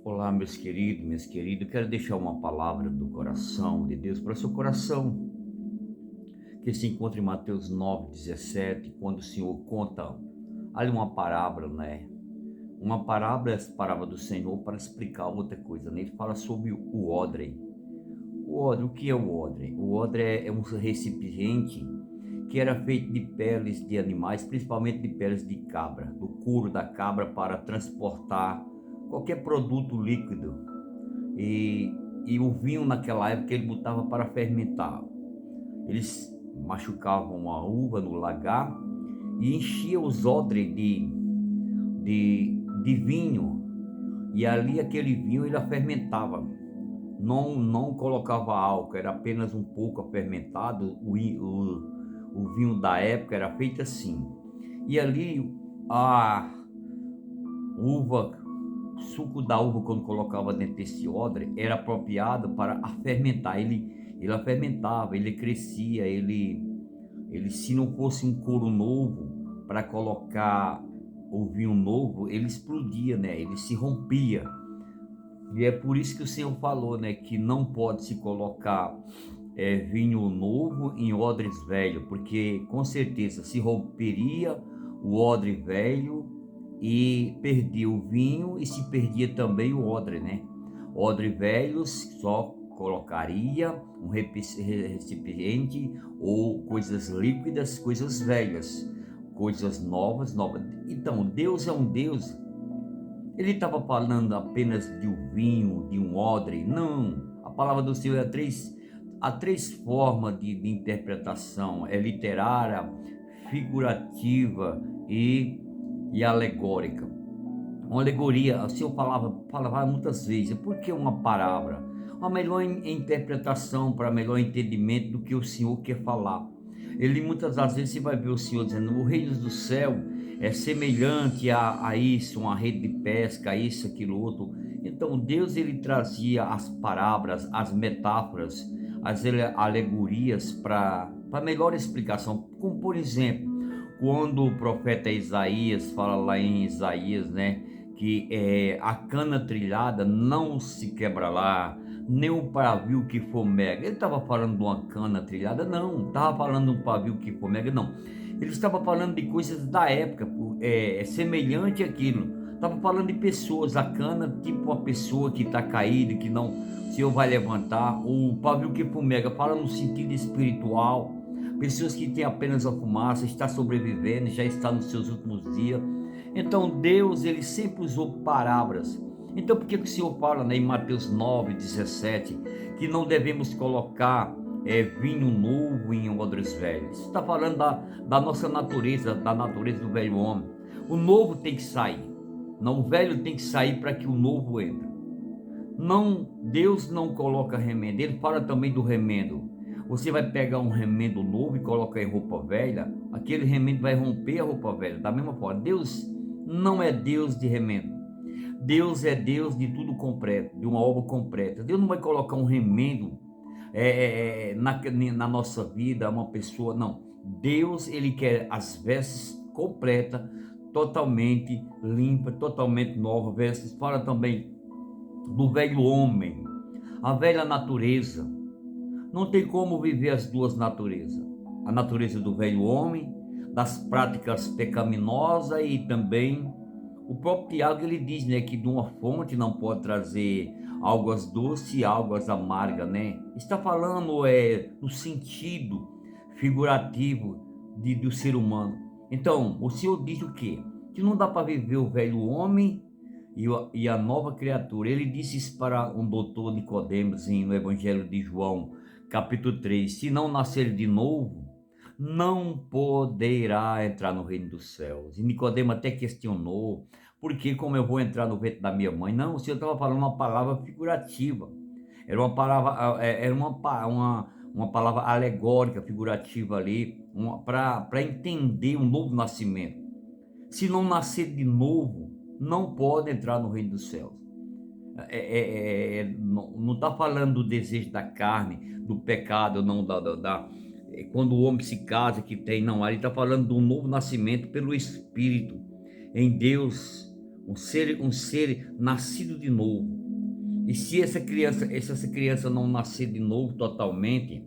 Olá, meus queridos, minhas queridas. Eu quero deixar uma palavra do coração de Deus para o seu coração, que se encontra em Mateus 9:17, quando o Senhor conta ali uma parábola, né? Uma parábola é a parábola do Senhor para explicar outra coisa, né? Ele fala sobre o odre. O que é o odre? O odre é um recipiente que era feito de peles de animais, principalmente de peles de cabra, do couro da cabra, para transportar qualquer produto líquido. E, e o vinho naquela época ele botava para fermentar. Eles machucavam a uva no lagar e enchia os odres de vinho. E ali aquele vinho ele fermentava. Não colocava álcool, era apenas um pouco fermentado. O vinho da época era feito assim. E ali a uva, suco da uva, quando colocava dentro desse odre, era apropriado para a fermentar. Ele fermentava, ele crescia, ele, se não fosse um couro novo para colocar o vinho novo, ele explodia, né? Ele se rompia. E é por isso que o Senhor falou, né, que não pode se colocar vinho novo em odres velho, porque com certeza se romperia o odre velho e perdia o vinho e se perdia também o odre, né? Odre velho só colocaria um recipiente ou coisas líquidas, coisas velhas, coisas novas, novas. Então, Deus é um Deus. Ele estava falando apenas de um vinho, de um odre? Não. A palavra do Senhor há três formas de interpretação: é literária, figurativa e alegórica. Uma alegoria, o Senhor falava muitas vezes, por que uma palavra? Uma melhor interpretação, para melhor entendimento do que o Senhor quer falar. Ele muitas das vezes você vai ver o Senhor dizendo: o reino do céu é semelhante a isso, uma rede de pesca, a isso, aquilo, outro. Então Deus ele trazia as parábolas, as metáforas, as alegorias para melhor explicação. Como por exemplo, quando o profeta Isaías fala lá em Isaías, né, que a cana trilhada não se quebra lá, nem o pavio que fomega. Ele estava falando de uma cana trilhada? Não. Estava falando de um pavio que fomega? Não. Ele estava falando de coisas da época, semelhante àquilo. Estava falando de pessoas, a cana, tipo uma pessoa que está caída, que não, o Senhor vai levantar. O pavio que fumega fala no sentido espiritual. Pessoas que têm apenas a fumaça, está sobrevivendo, já está nos seus últimos dias. Então Deus, ele sempre usou palavras. Então por que o Senhor fala, né, em Mateus 9:17, que não devemos colocar vinho novo em odres velhos? Está falando da nossa natureza, da natureza do velho homem. O novo tem que sair. Não, o velho tem que sair para que o novo entre. Não, Deus não coloca remendo. Ele fala também do remendo. Você vai pegar um remendo novo e colocar em roupa velha, aquele remendo vai romper a roupa velha. Da mesma forma, Deus não é Deus de remendo. Deus é Deus de tudo completo, de uma obra completa. Deus não vai colocar um remendo na nossa vida, uma pessoa, não. Deus, ele quer as vestes completas, totalmente limpa, totalmente nova. Vestes fala também do velho homem, a velha natureza. Não tem como viver as duas naturezas. A natureza do velho homem, das práticas pecaminosas, e também o próprio Tiago ele diz, né, que de uma fonte não pode trazer águas doces e águas amargas, né? Está falando no sentido figurativo do ser humano. Então, o Senhor diz o quê? Que não dá para viver o velho homem e a nova criatura. Ele disse isso para um doutor Nicodemos no Evangelho de João, capítulo 3: se não nascer de novo, não poderá entrar no reino dos céus. E Nicodemos até questionou: porque como eu vou entrar no ventre da minha mãe? Não, o Senhor estava falando uma palavra figurativa. Era uma palavra, uma palavra alegórica, figurativa ali, para entender um novo nascimento. Se não nascer de novo, não pode entrar no reino dos céus. Não está falando do desejo da carne, do pecado, não quando o homem se casa, que tem, não. Ali está falando do novo nascimento pelo Espírito, em Deus. um ser nascido de novo. E se essa criança não nascer de novo totalmente,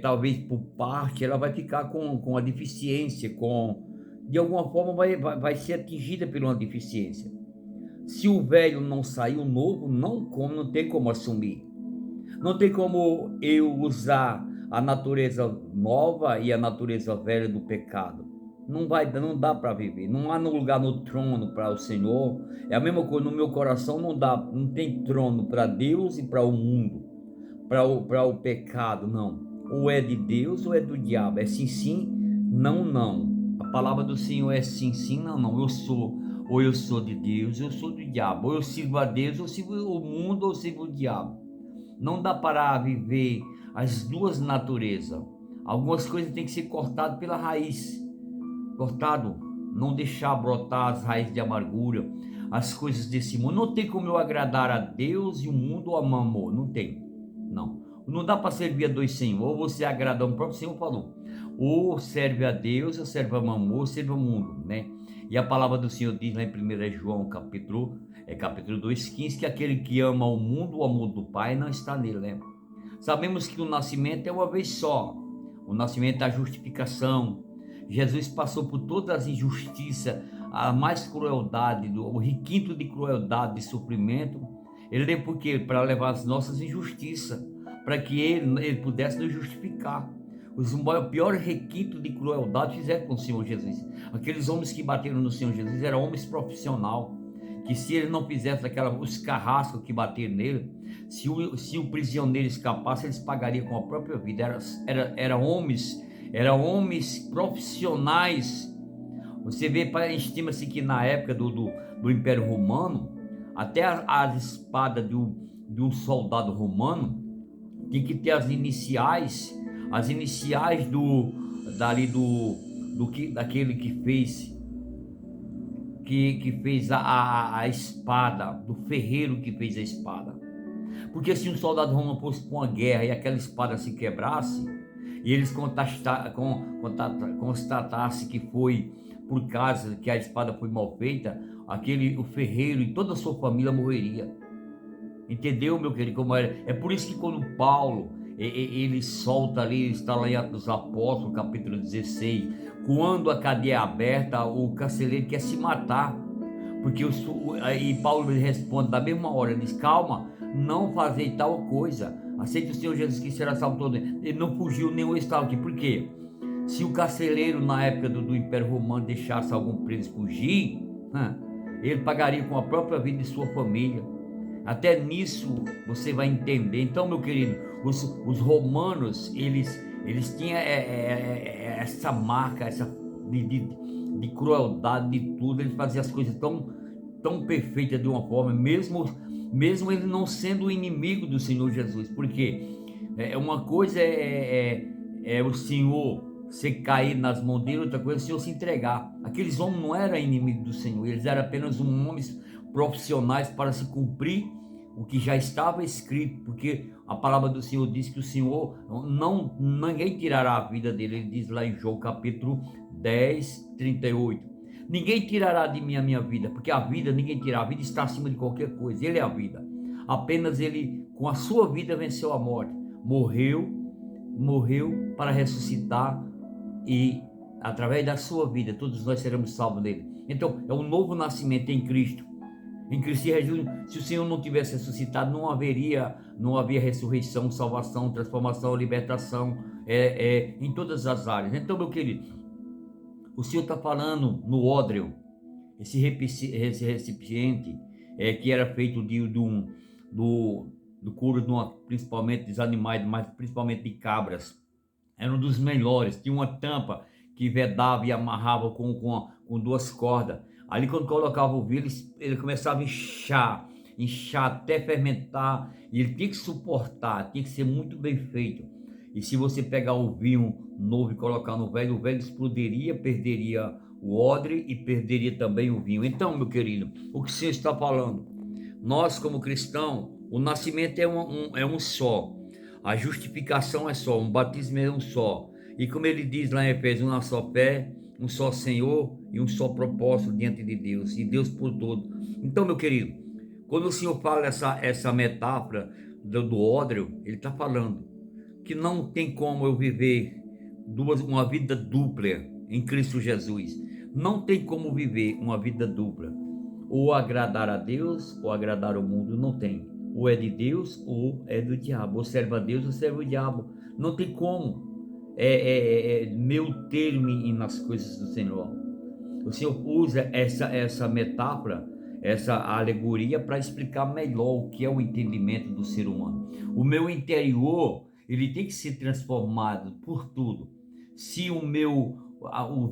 talvez por parte, ela vai ficar com a deficiência, de alguma forma vai ser atingida por uma deficiência. Se o velho não sair, o novo não tem como assumir. Não tem como eu usar a natureza nova e a natureza velha do pecado. Não dá para viver. Não há lugar no trono para o Senhor. É a mesma coisa no meu coração, não tem trono para Deus e para o mundo, para o pecado, não. Ou é de Deus ou é do diabo. É sim, sim, não, não. A palavra do Senhor é sim, sim, não, não. Ou eu sou de Deus, ou eu sou do diabo. Ou eu sirvo a Deus, ou eu sirvo o mundo, ou eu sirvo o diabo. Não dá para viver as duas naturezas. Algumas coisas têm que ser cortadas pela raiz. Cortado, não deixar brotar as raízes de amargura, as coisas desse mundo. Não tem como eu agradar a Deus e o mundo ou a mamon. Não tem. Não. Não dá para servir a dois senhores. Ou você agrada o próprio Senhor falou. Ou serve a Deus, ou serve a mamon, ou serve ao mundo, né? E a palavra do Senhor diz lá em 1 João capítulo 2,15, que aquele que ama o mundo, o amor do Pai não está nele, né? Sabemos que o nascimento é uma vez só. O nascimento é a justificação. Jesus passou por todas as injustiças, a mais crueldade, o requinte de crueldade, de sofrimento. Ele veio por quê? Para levar as nossas injustiças, para que ele pudesse nos justificar. O pior requinte de crueldade fizeram com o Senhor Jesus. Aqueles homens que bateram no Senhor Jesus eram homens profissionais, que se ele não fizesse os carrascos que bateram nele, se o prisioneiro escapasse, eles pagariam com a própria vida. Eram homens profissionais. Você vê, estima-se que na época do Império Romano, até as espadas de um soldado romano tinha que ter as iniciais daquele que fez a espada, do ferreiro que fez a espada. Porque se um soldado romano fosse para uma guerra e aquela espada se quebrasse, e eles constatassem que foi por causa que a espada foi mal feita, o ferreiro e toda a sua família morreria. Entendeu, meu querido, como era? É por isso que quando Paulo, ele solta ali, está lá em Atos dos Apóstolos, capítulo 16, quando a cadeia é aberta, o carcereiro quer se matar, porque aí Paulo responde da mesma hora, ele diz: calma, não fazei tal coisa, aceite o Senhor Jesus que será salvo todo. Ele não fugiu, nenhum estava aqui. Por quê? Se o carcereiro na época do Império Romano deixasse algum preso fugir, ele pagaria com a própria vida de sua família. Até nisso você vai entender. Então, meu querido, os romanos, eles tinham essa marca, de crueldade, de tudo. Eles faziam as coisas tão perfeitas de uma forma, mesmo ele não sendo o inimigo do Senhor Jesus. Porque uma coisa é o Senhor se cair nas mãos dele, outra coisa é o Senhor se entregar. Aqueles homens não eram inimigos do Senhor, eles eram apenas homens profissionais para se cumprir o que já estava escrito, porque a palavra do Senhor diz que o Senhor ninguém tirará a vida dele. Ele diz lá em João capítulo 10, 38, ninguém tirará de mim a minha vida, porque a vida ninguém tira, a vida está acima de qualquer coisa, ele é a vida. Apenas ele com a sua vida venceu a morte, morreu para ressuscitar, e através da sua vida todos nós seremos salvos dele. Então é um novo nascimento em Cristo. Em Cristo Jesus, se o Senhor não tivesse ressuscitado, não havia ressurreição, salvação, transformação, libertação, em todas as áreas. Então, meu querido, o Senhor está falando no odre, esse recipiente que era feito do couro principalmente dos animais, mas principalmente de cabras. Era um dos melhores, tinha uma tampa que vedava e amarrava com duas cordas. Ali quando colocava o vinho, ele começava a inchar até fermentar, e ele tinha que suportar, tinha que ser muito bem feito. E se você pegar o vinho novo e colocar no velho, o velho explodiria, perderia o odre e perderia também o vinho. Então, meu querido, o que o Senhor está falando? Nós, como cristãos, o nascimento é um só, a justificação é só, um batismo é um só. E como ele diz lá em Efésios, uma só fé, um só Senhor e um só propósito diante de Deus, e Deus por todo. Então, meu querido, quando o Senhor fala essa metáfora do ódreo, ele está falando que não tem como eu viver uma vida dupla em Cristo Jesus. Não tem como viver uma vida dupla, ou agradar a Deus ou agradar o mundo. Não tem. Ou é de Deus ou é do diabo, ou serve a Deus ou serve o diabo. Não tem como meu termo nas coisas do Senhor. O Senhor usa essa metáfora, essa alegoria, para explicar melhor o que é o entendimento do ser humano. O meu interior, ele tem que ser transformado por tudo. Se o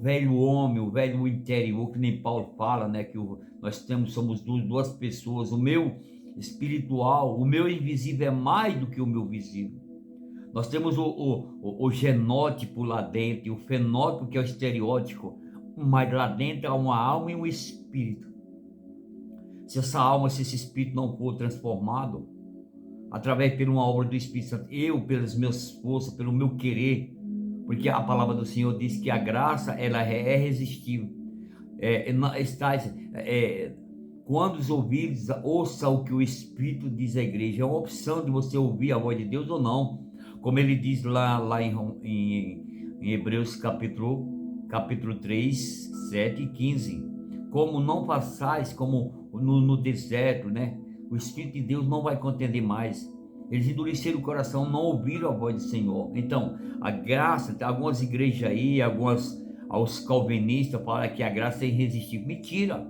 velho homem, o velho interior, que nem Paulo fala, né, que somos duas pessoas. O meu espiritual, o meu invisível é mais do que o meu visível. Nós temos o genótipo lá dentro, e o fenótipo, que é o estereótipo, mas lá dentro há uma alma e um espírito. Se essa alma, se esse espírito não for transformado, através de uma obra do Espírito Santo, eu, pelas minhas forças, pelo meu querer, porque a palavra do Senhor diz que a graça, ela é irresistível. Quando os ouvidos, ouça o que o Espírito diz à igreja. É uma opção de você ouvir a voz de Deus ou não. Como ele diz lá em Hebreus capítulo 3, 7 e 15. Como não passais, como no deserto, né? O Espírito de Deus não vai contender mais. Eles endureceram o coração, não ouviram a voz do Senhor. Então, a graça, tem algumas igrejas aí, aos calvinistas falam que a graça é irresistível. Mentira!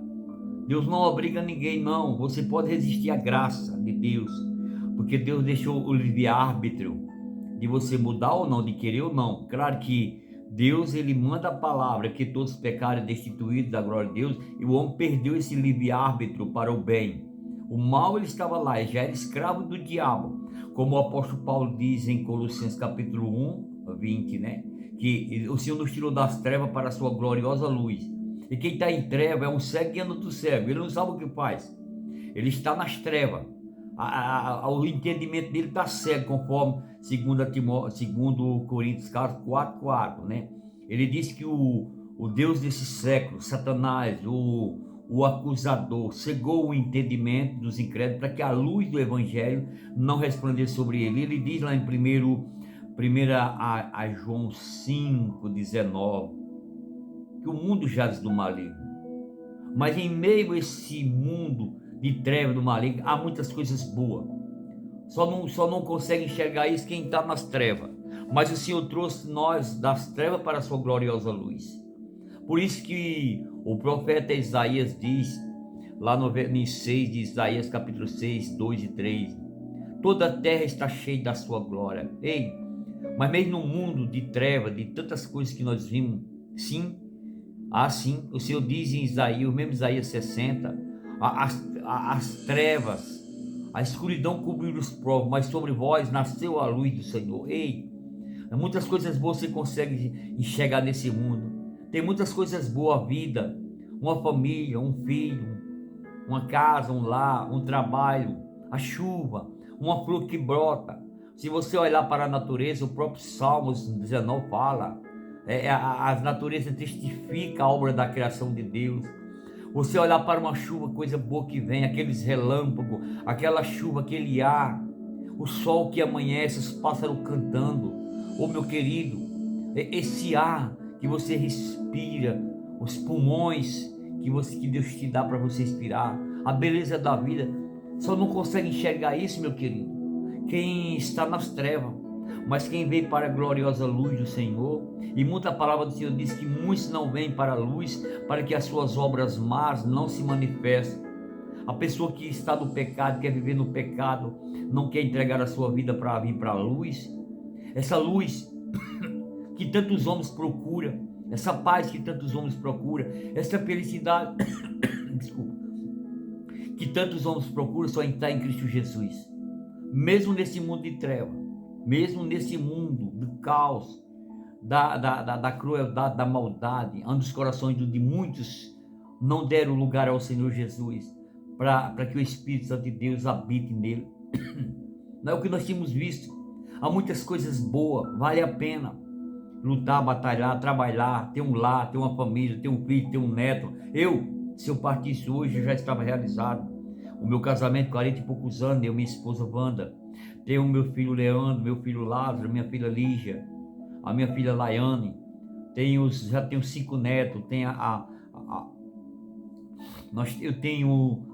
Deus não obriga ninguém, não. Você pode resistir à graça de Deus, porque Deus deixou o livre-arbítrio de você mudar ou não, de querer ou não. Claro que Deus, ele manda a palavra que todos pecaram destituídos da glória de Deus, e o homem perdeu esse livre-arbítrio para o bem. O mal, ele estava lá, ele já era escravo do diabo, como o apóstolo Paulo diz em Colossenses capítulo 1, 20, né? Que o Senhor nos tirou das trevas para a sua gloriosa luz. E quem está em treva é um cego guiando outro cego. Ele não sabe o que faz. Ele está nas trevas. O entendimento dele está cego, conforme 2 Coríntios 4:4, né? Ele diz que o Deus desse século, Satanás, o acusador, cegou o entendimento dos incrédulos para que a luz do evangelho não resplandecesse sobre ele. Ele diz lá em 1 João 5:19, que o mundo jaz do maligno, mas em meio a esse mundo de trevas do maligno há muitas coisas boas. Só não consegue enxergar isso quem está nas trevas. Mas o Senhor trouxe nós das trevas para a sua gloriosa luz. Por isso que o profeta Isaías diz, lá no 6 de Isaías capítulo 6, 2 e 3, toda a terra está cheia da sua glória. Ei, mas mesmo no mundo de trevas, de tantas coisas que nós vimos, sim, assim, o Senhor diz em Isaías, o mesmo Isaías 60, as trevas, a escuridão cobriu os povos, mas sobre vós nasceu a luz do Senhor. Ei, muitas coisas boas você consegue enxergar nesse mundo. Tem muitas coisas boas, a vida, uma família, um filho, uma casa, um lar, um trabalho, a chuva, uma flor que brota. Se você olhar para a natureza, o próprio Salmos 19 fala, a natureza testifica a obra da criação de Deus. Você olhar para uma chuva, coisa boa que vem, aqueles relâmpagos, aquela chuva, aquele ar, o sol que amanhece, os pássaros cantando. Oh, meu querido, esse ar que você respira, os pulmões que Deus te dá para você respirar, a beleza da vida, só não consegue enxergar isso, meu querido, quem está nas trevas. Mas quem veio para a gloriosa luz do Senhor, e muita palavra do Senhor diz que muitos não vêm para a luz, para que as suas obras más não se manifestem. A pessoa que está no pecado, quer viver no pecado, não quer entregar a sua vida para vir para a luz, essa luz que tantos homens procuram, essa paz que tantos homens procuram, essa felicidade, desculpa, que tantos homens procuram, só está em Cristo Jesus. Mesmo nesse mundo de trevas, mesmo nesse mundo do caos, da crueldade, da maldade, onde os corações de muitos não deram lugar ao Senhor Jesus, para que o Espírito Santo de Deus habite nele. Não é o que nós tínhamos visto. Há muitas coisas boas, vale a pena. lutar, batalhar, trabalhar, ter um lar, ter uma família, ter um filho, ter um neto. Se eu partisse hoje, eu já estava realizado. O meu casamento, 40 e poucos anos, eu e minha esposa Wanda. Tenho meu filho Leandro, meu filho Lázaro, minha filha Lígia, a minha filha Laiane. Já tenho 5 netos, eu tenho,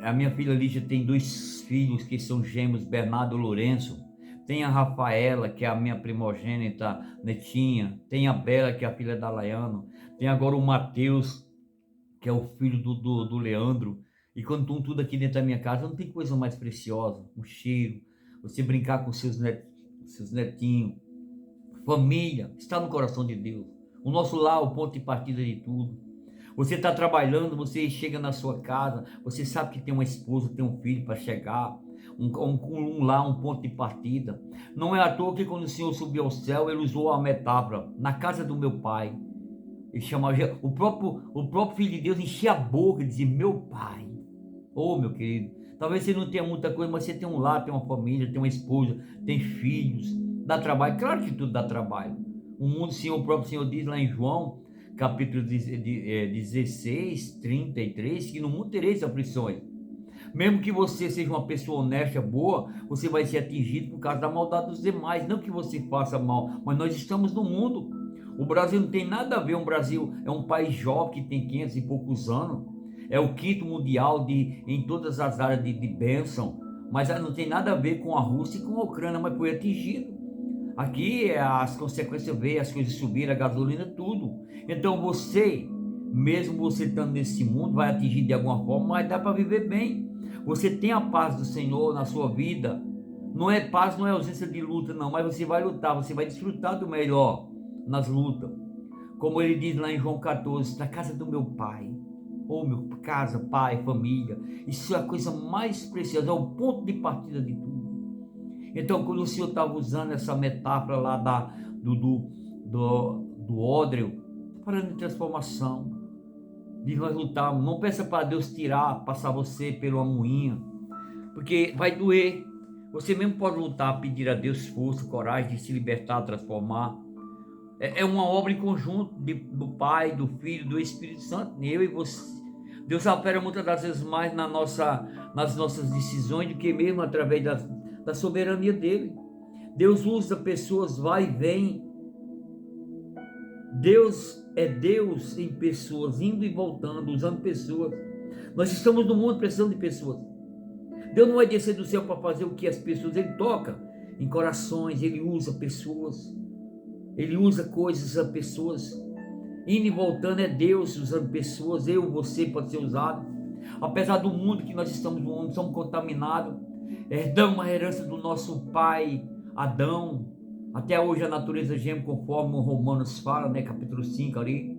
a minha filha Lígia tem 2 filhos que são gêmeos, Bernardo e Lourenço. Tem a Rafaela, que é a minha primogênita netinha. Tem a Bela, que é a filha da Laiano. Tem agora o Mateus, que é o filho do Leandro. E quando estão tudo aqui dentro da minha casa, não tem coisa mais preciosa. Um cheiro, você brincar com seus netinhos. Família, está no coração de Deus. O nosso lar é o ponto de partida de tudo. Você está trabalhando, você chega na sua casa, você sabe que tem uma esposa, tem um filho para chegar, um lar, um ponto de partida. Não é à toa que quando o Senhor subiu ao céu, ele usou a metáfora, na casa do meu pai. Ele chamava, o próprio Filho de Deus enchia a boca e dizia, meu pai. Oh, meu querido, talvez você não tenha muita coisa, mas você tem um lar, tem uma família, tem uma esposa, tem filhos, dá trabalho. Claro que tudo dá trabalho. O mundo, o próprio Senhor diz lá em João, capítulo 16, 33, que no mundo tereis aflições. Mesmo que você seja uma pessoa honesta, boa, você vai ser atingido por causa da maldade dos demais. Não que você faça mal, mas nós estamos no mundo. O Brasil não tem nada a ver. O Brasil é um país jovem que tem 500 e poucos anos. É o 5º mundial em todas as áreas de bênção. Mas não tem nada a ver com a Rússia e com a Ucrânia, mas foi atingido. Aqui as consequências veio, as coisas subiram, a gasolina, tudo. Então mesmo você estando nesse mundo, vai atingir de alguma forma, mas dá para viver bem. Você tem a paz do Senhor na sua vida. Não é paz, não é ausência de luta, não, mas você vai lutar, você vai desfrutar do melhor nas lutas. Como ele diz lá em João 14, na casa do meu pai. Meu casa, pai, família. Isso é a coisa mais preciosa, é o ponto de partida de tudo. Então, quando o Senhor estava usando essa metáfora lá do ódreo, falando de transformação, de nós lutarmos, não peça para Deus passar você pela moinha, porque vai doer. Você mesmo pode lutar, pedir a Deus força, coragem de se libertar, transformar. É uma obra em conjunto do Pai, do Filho, do Espírito Santo, eu e você. Deus opera muitas das vezes mais nas nossas decisões do que mesmo através da soberania dele. Deus usa pessoas, vai e vem. Deus é Deus em pessoas, indo e voltando, usando pessoas. Nós estamos no mundo precisando de pessoas. Deus não vai descer do céu para fazer o que as pessoas, ele toca em corações, ele usa pessoas, ele usa coisas, usa pessoas. Indo e voltando é Deus usando pessoas, você pode ser usado. Apesar do mundo que nós estamos no mundo, somos contaminados, herdamos a herança do nosso pai Adão. Até hoje a natureza geme conforme o Romanos fala, né, capítulo 5 ali,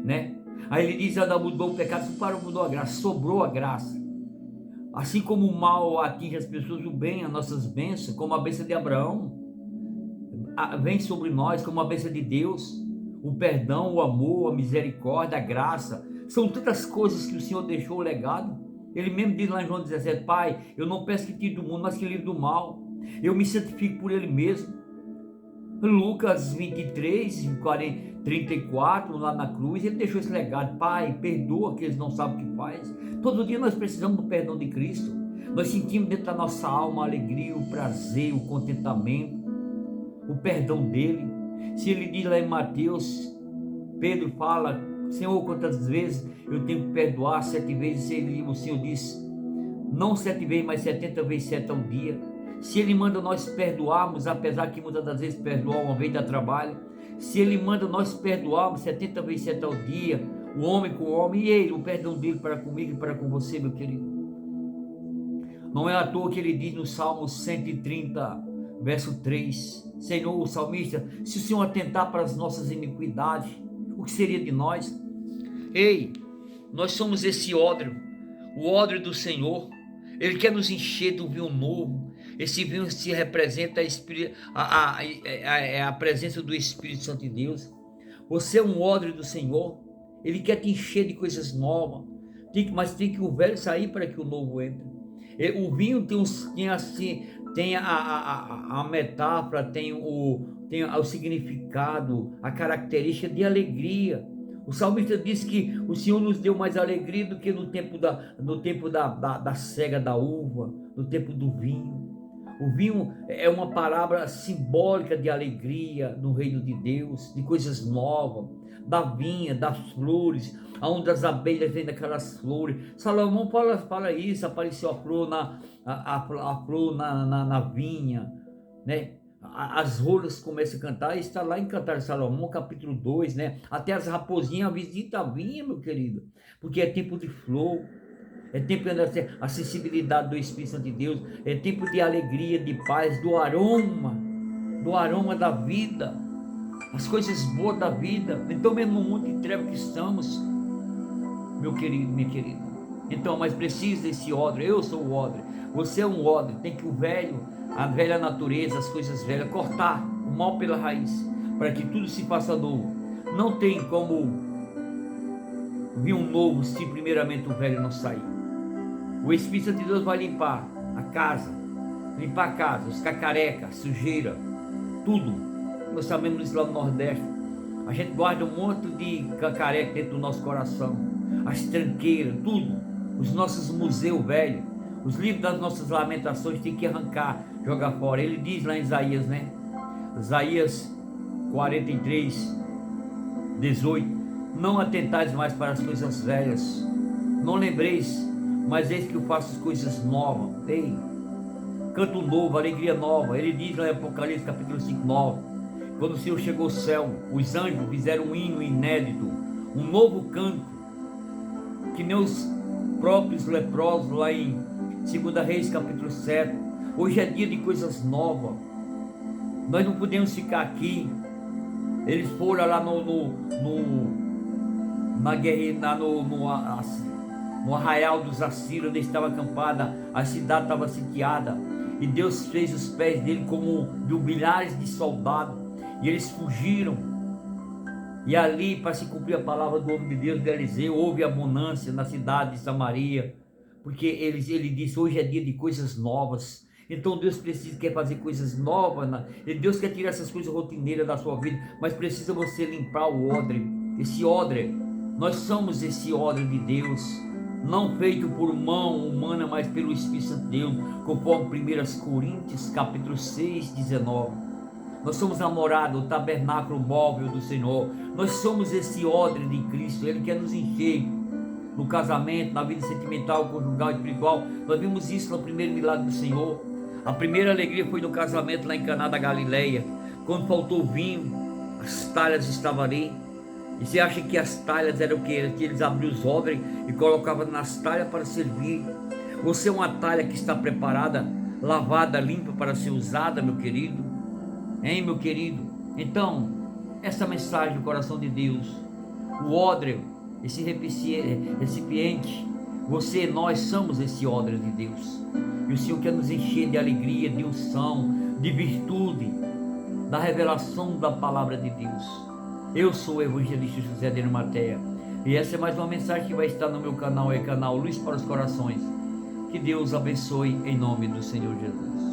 né? Aí ele diz, Adão mudou o pecado, mudou a graça, sobrou a graça. Assim como o mal atinge as pessoas, o bem, as nossas bênçãos, como a bênção de Abraão, vem sobre nós como a bênção de Deus. O perdão, o amor, a misericórdia, a graça, são tantas coisas que o Senhor deixou o legado. Ele mesmo diz lá em João 17, Pai, eu não peço que tire do mundo, mas que livre do mal. Eu me santifico por ele mesmo. Lucas 23, 34, lá na cruz, ele deixou esse legado. Pai, perdoa que eles não sabem o que faz. Todo dia nós precisamos do perdão de Cristo. Nós sentimos dentro da nossa alma a alegria, o prazer, o contentamento, o perdão dele. Se ele diz lá em Mateus, Pedro fala, Senhor, quantas vezes eu tenho que perdoar? 7 vezes. O Senhor diz, não 7 vezes, mas 70 vezes 7 ao dia. Se ele manda nós perdoarmos, apesar que muitas das vezes perdoar uma vez dá trabalho, se ele manda nós perdoarmos 70 vezes 7 ao dia, o homem com o homem, e ele, o perdão dele para comigo e para com você, meu querido. Não é à toa que ele diz no Salmo 130, verso 3, Senhor, o salmista, se o Senhor atentar para as nossas iniquidades, o que seria de nós? Ei, nós somos esse ódreo, o ódreo do Senhor. Ele quer nos encher de um vinho novo. Esse vinho se representa a presença do Espírito Santo de Deus. Você é um ódreo do Senhor. Ele quer te encher de coisas novas, mas tem que o velho sair para que o novo entre. O vinho tem a metáfora, tem tem o significado, a característica de alegria. O salmista diz que o Senhor nos deu mais alegria do que no tempo da cega da uva, no tempo do vinho. O vinho é uma palavra simbólica de alegria no reino de Deus, de coisas novas, da vinha, das flores, onde as abelhas vêm daquelas flores. Salomão fala isso, apareceu a flor na vinha, né? As rolas começam a cantar, está lá em Cantar de Salomão, capítulo 2, né? Até as raposinhas visitam a vinha, meu querido, porque é tempo de flor, é tempo de a sensibilidade do Espírito Santo de Deus, é tempo de alegria, de paz, do aroma da vida, as coisas boas da vida. Então, mesmo no mundo de trevas que estamos, meu querido, minha querida, então, mas precisa desse odre. Eu sou o odre, você é um odre. Tem que a velha natureza, as coisas velhas, cortar o mal pela raiz, para que tudo se faça novo. Não tem como vir um novo se primeiramente o velho não sair. O Espírito de Deus vai limpar a casa, os cacarecas, sujeira, tudo. Nós sabemos isso lá no Nordeste. A gente guarda um monte de cacareca dentro do nosso coração, as tranqueiras, tudo. Os nossos museus velhos, os livros das nossas lamentações tem que arrancar, jogar fora. Ele diz lá em Isaías, né? Isaías 43, 18: não atentais mais para as coisas velhas, não lembreis, mas eis que eu faço coisas novas. Ei, canto novo, alegria nova. Ele diz lá em Apocalipse capítulo 5, 9: quando o Senhor chegou ao céu, os anjos fizeram um hino inédito, um novo canto, que nem os próprios leprosos lá em 2 Reis capítulo 7. Hoje é dia de coisas novas. Nós não podemos ficar aqui. Eles foram lá na guerra, no arraial dos Assírios, onde estava acampada, a cidade estava sitiada, e Deus fez os pés dele como de milhares de soldados, e eles fugiram. E ali, para se cumprir a palavra do homem de Deus, de Eliseu, houve abundância na cidade de Samaria, porque ele disse: hoje é dia de coisas novas. Então Deus quer fazer coisas novas, Deus quer tirar essas coisas rotineiras da sua vida, mas precisa você limpar o odre, esse odre. Nós somos esse odre de Deus, não feito por mão humana, mas pelo Espírito Santo de Deus, conforme 1 Coríntios capítulo 6, 19. Nós somos a morada, o tabernáculo móvel do Senhor. Nós somos esse odre de Cristo. Ele quer nos encher no casamento, na vida sentimental, conjugal, espiritual. Nós vimos isso no primeiro milagre do Senhor. A primeira alegria foi no casamento lá em Caná da Galileia, quando faltou vinho, as talhas estavam ali. E você acha que as talhas eram o que? Que eles abriam os odres e colocavam nas talhas para servir. Você é uma talha que está preparada, lavada, limpa para ser usada, meu querido. Hein, meu querido? Então, essa mensagem do coração de Deus, o odre, esse recipiente, nós somos esse odre de Deus. E o Senhor quer nos encher de alegria, de unção, de virtude, da revelação da palavra de Deus. Eu sou o evangelista José de Arimateia, e essa é mais uma mensagem que vai estar no meu canal, canal Luz para os Corações. Que Deus abençoe em nome do Senhor Jesus.